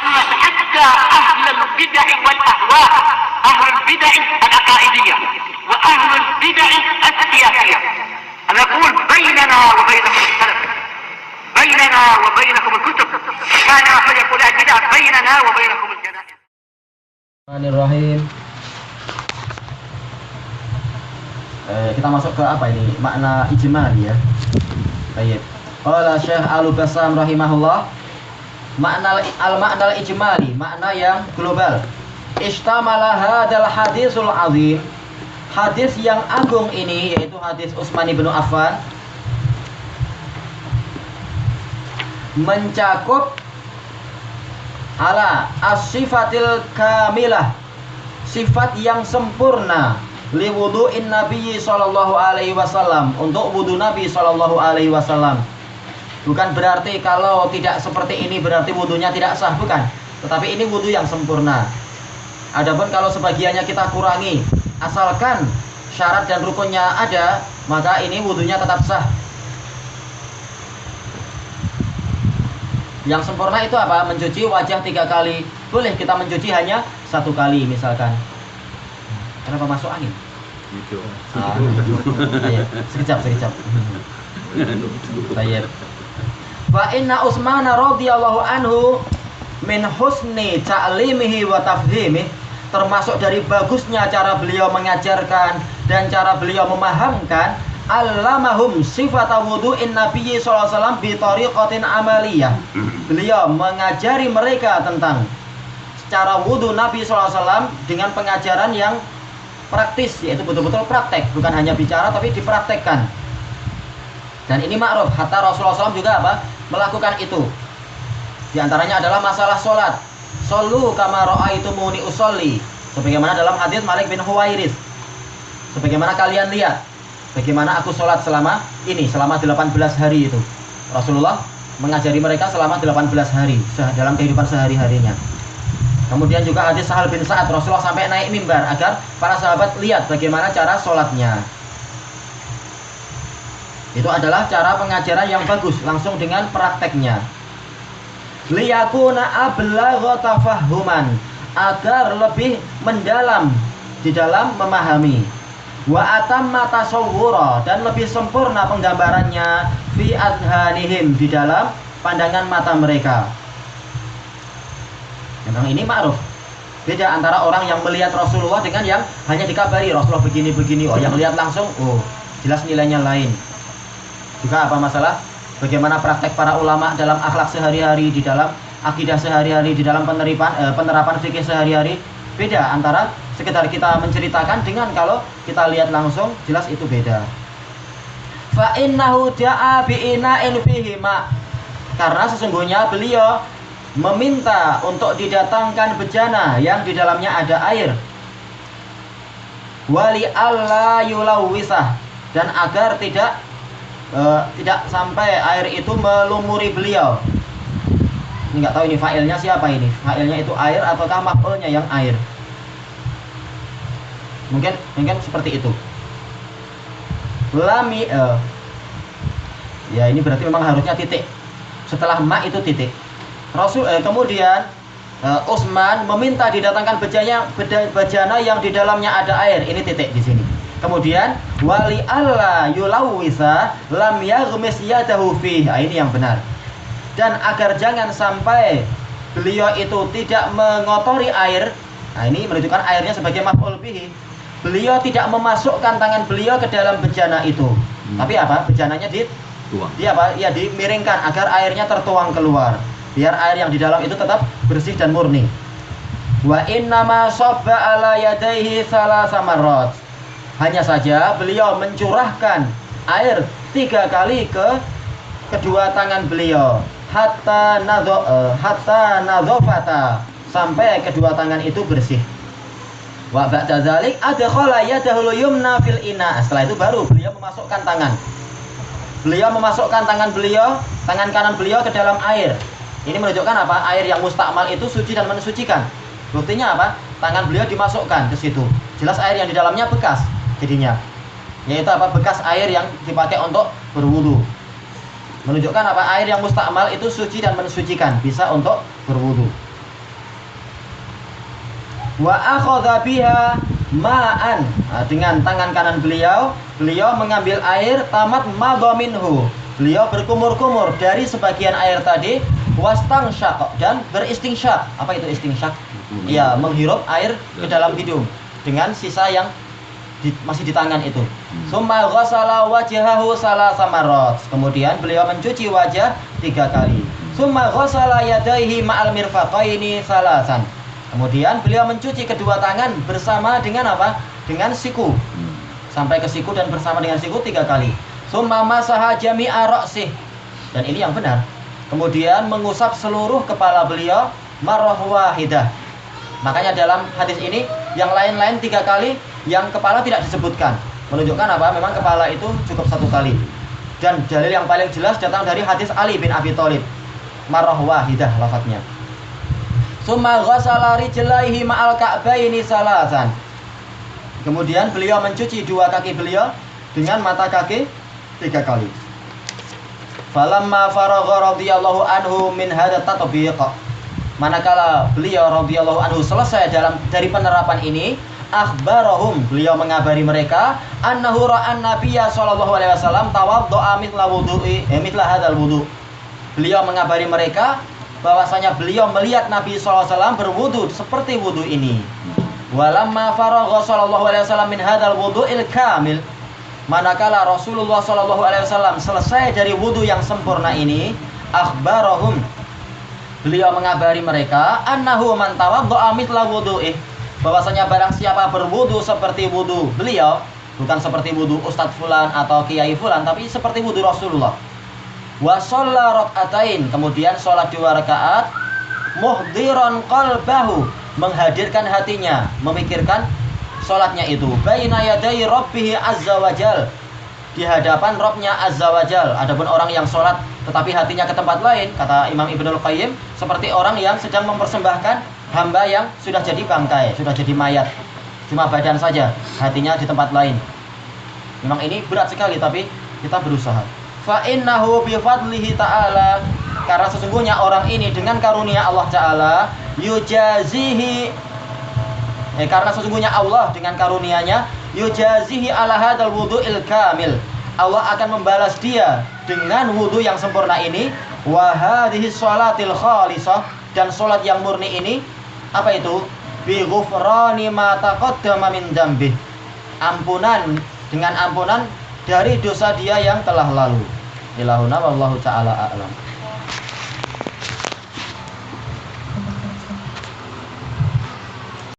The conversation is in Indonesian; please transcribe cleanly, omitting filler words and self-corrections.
أشمل حتى أهل البدع والأهواء، أهل البدع العقائدية وأهل البدع السياسية. أنا أقول بيننا وبينكم السلف، بيننا وبينكم الكتب، كان أحد يقول البدع بيننا وبينكم الجنائز. Bismillahirrahmanirrahim. Kita masuk ke apa ini? Makna ijmali ya. Baik. Qala Syekh Al-Bassam rahimahullah, makna al-makna al-ijmali, makna yang global. Istamala hadzal hadisul azim. Hadis yang agung ini yaitu hadis Utsman bin Affan mencakup ala as-sifatil kamilah, sifat yang sempurna li wudu'in Nabi sallallahu alaihi wasallam, untuk wudu Nabi sallallahu alaihi wasallam. Bukan berarti kalau tidak seperti ini berarti wudunya tidak sah, bukan. Tetapi ini wudu yang sempurna. Adapun kalau sebagiannya kita kurangi, asalkan syarat dan rukunnya ada, maka ini wudunya tetap sah. Yang sempurna itu apa? Mencuci wajah 3 kali. Boleh kita mencuci hanya 1 kali misalkan. Kenapa masuk angin? Sekejap. Baik. Fa inna Utsman radhiyallahu anhu min husni ta'limihi wa tafhimihi, termasuk dari bagusnya cara beliau mengajarkan dan cara beliau memahamkan, allamahum sifata wudu'in nabiyyi sallallahu alaihi wasallam bi tariqatin amaliyah. Beliau mengajari mereka tentang cara wudu Nabi sallallahu alaihi wasallam dengan pengajaran yang praktis, yaitu betul-betul praktek, bukan hanya bicara tapi dipraktekkan. Dan ini ma'ruf, hatta Rasulullah SAW juga apa? Melakukan itu. Di antaranya adalah masalah sholat. Shollu kama ra'aitumuni usolli, sebagaimana dalam hadis Malik bin Huwairis, sebagaimana kalian lihat bagaimana aku sholat selama 18 hari itu. Rasulullah mengajari mereka selama 18 hari dalam kehidupan sehari-harinya. Kemudian juga hadis Sahal bin Sa'ad, Rasulullah sampai naik mimbar agar para sahabat lihat bagaimana cara sholatnya. Itu adalah cara pengajaran yang bagus, langsung dengan prakteknya. Liyakuna ablagha tafahhuman, agar lebih mendalam di dalam memahami. Wa atamma tasawwura, dan lebih sempurna penggambarannya fi adhanihim, di dalam pandangan mata mereka. Memang ini ma'ruf. Beda antara orang yang melihat Rasulullah dengan yang hanya dikabari Rasulullah begini-begini. Oh, yang lihat langsung, oh, jelas nilainya lain. Juga apa masalah bagaimana praktek para ulama dalam akhlak sehari-hari, di dalam akidah sehari-hari, di dalam penerapan fikih sehari-hari. Beda antara sekedar kita menceritakan dengan kalau kita lihat langsung, jelas itu beda. Fa innahu da'a bi ina'in fihi ma, karena sesungguhnya beliau meminta untuk didatangkan bejana yang di dalamnya ada air. Wali alla yulawwisah, dan agar tidak sampai air itu melumuri beliau. Ini nggak tahu ini fa'ilnya siapa ini. Fa'ilnya itu air ataukah maf'ulnya yang air? Mungkin seperti itu. Lami ya ini berarti memang harusnya titik. Setelah ma itu titik. Kemudian Utsman meminta didatangkan bejana yang di dalamnya ada air. Ini titik di sini. Kemudian wali alla yulawwisa lam yaghmis yadahu fi. Ini yang benar. Dan agar jangan sampai beliau itu tidak mengotori air. Nah, ini menunjukkan airnya sebagai maf'ul bihi. Beliau tidak memasukkan tangan beliau ke dalam bejana itu. Tapi apa? Bejananya dimiringkan agar airnya tertuang keluar. Biar air yang di dalam itu tetap bersih dan murni. Wa innama sabba ala yadayhi salasa marrat. Hanya saja beliau mencurahkan air 3 kali ke kedua tangan beliau, hatta nadzafata, sampai kedua tangan itu bersih. Wa ba'da dzalik adkhala yadahu yumna fil ina. Setelah itu baru beliau memasukkan tangan. Beliau memasukkan tangan kanan beliau ke dalam air. Ini menunjukkan apa? Air yang mustakmal itu suci dan mensucikan. Buktinya apa? Tangan beliau dimasukkan ke situ. Jelas air yang di dalamnya bekas. Jadinya yaitu apa? Bekas air yang dipakai untuk berwudu. Menunjukkan apa? Air yang mustakmal itu suci dan mensucikan, bisa untuk berwudu. Wa akhadha biha ma'an. Nah, dengan tangan kanan beliau mengambil air tamat madhaminhu. Beliau berkumur-kumur dari sebagian air tadi, wastansyak dan beristinsyak. Apa itu istinsyak? Ya, menghirup air ke dalam hidung dengan sisa yang masih di tangan itu. Summa ghassala wajhahu salasa marrat. Kemudian beliau mencuci wajah 3 kali. Summa ghassala yadayhi ma'al mirfaqaini salasan. Kemudian beliau mencuci kedua tangan bersama dengan apa? Dengan siku. Sampai ke siku dan bersama dengan siku 3 kali. Summa masaha jami'a ra'sih. Dan ini yang benar. Kemudian mengusap seluruh kepala beliau marrah wahidah. Makanya dalam hadis ini yang lain-lain 3 kali, yang kepala tidak disebutkan. Menunjukkan apa? Memang kepala itu cukup 1 kali. Dan dalil yang paling jelas datang dari hadis Ali bin Abi Thalib. Marrah wahidah lafadznya. Summa ghassala rijlaihi ma'al ka'baini salasan. Kemudian beliau mencuci 2 kaki beliau dengan mata kaki 3 kali. Falamma faragha radhiyallahu anhu min hadha tatbiq. Manakala beliau radhiyallahu anhu selesai dari penerapan ini, akhbarahum, beliau mengabari mereka, annahu ra'an nabiyya sallallahu alaihi wasallam tawaddo'a mithla hadzal wudu. Beliau mengabari mereka bahwasanya beliau melihat Nabi sallallahu alaihi wasallam berwudu seperti wudu ini. Walamma faragha sallallahu alaihi wasallam min hadzal wudu'il kamil. Manakala Rasulullah sallallahu alaihi wasallam selesai dari wudu yang sempurna ini, akhbarahum, beliau mengabari mereka, annahu man tawaddo'a mithla wudu'ih, bahwasanya barang siapa berwudu seperti wudu beliau, bukan seperti wudu Ustadz fulan atau Kiai fulan, tapi seperti wudu Rasulullah. Wa shalla rak'atain, kemudian sholat 2 rakaat, muhdiran qalbahu, menghadirkan hatinya, memikirkan sholatnya itu, baina yaday rabbih azza wajal, di hadapan Rabbnya azza wajal. Adapun orang yang sholat tetapi hatinya ke tempat lain, kata Imam Ibnul Qayyim, seperti orang yang sedang mempersembahkan hamba yang sudah jadi bangkai, sudah jadi mayat, cuma badan saja, hatinya di tempat lain. Memang ini berat sekali, tapi kita berusaha. Fa innahu bi fadlihi ta'ala, karena sesungguhnya orang ini dengan karunia Allah Ta'ala, yujazihi, karena sesungguhnya Allah dengan karunia-Nya, yujazihi ala hadzal wudu'il kamil, Allah akan membalas dia dengan wudu yang sempurna ini, wa hadhihi sholatil khalisah, dan sholat yang murni ini, apa itu? Bi ghufrani ma taqaddama min dzambih, ampunan, dengan ampunan dari dosa dia yang telah lalu. Ilahuna wallahu ta'ala a'lam.